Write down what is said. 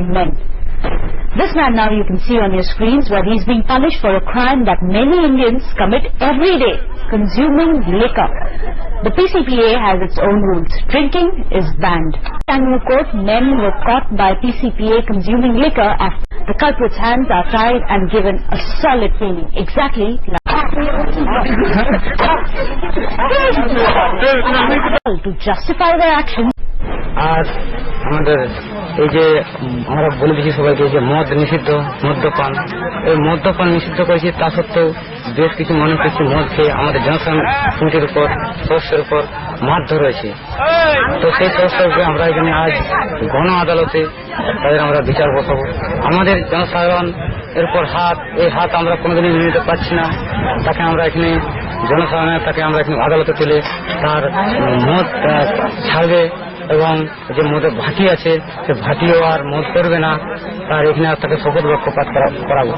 men. This man now you can see on your screens where he's being punished for a crime that many Indians commit every day, consuming liquor. The PCPA has its own rules. Drinking is banned. Annual court, men were caught by PCPA consuming liquor after the culprit's hands are tied and given a solid caning. Exactly like to justify their actions. আর আমাদের এই যে আমরা বলে দিচ্ছি সবাইকে যে মদ নিষিদ্ধ, মদ্যপান, এই মদ্যপান নিষিদ্ধ করেছি, তা সত্ত্বেও বেশ কিছু মনে করছি মদ খেয়ে আমাদের জনসাধারণ সমিতির উপর, সদস্যের উপর মারধর হয়েছে। তো সেই সদস্যকে আমরা এখানে আজ গণ আদালতে তাদের আমরা বিচার বসাবো। আমাদের জনসাধারণ এর উপর এই হাত আমরা কোনোদিনই মেনে নিতে পারছি না। তাকে আমরা এখানে জনসাধারণের তাকে আমরা এখানে আদালতে তুলে তার মদ ছাড়বে এবং যে মদের ভাটি আছে সে ভাটিও আর মদ করবে না, তার এখানে তাকে শপথ বাক্য পাঠ করাবো।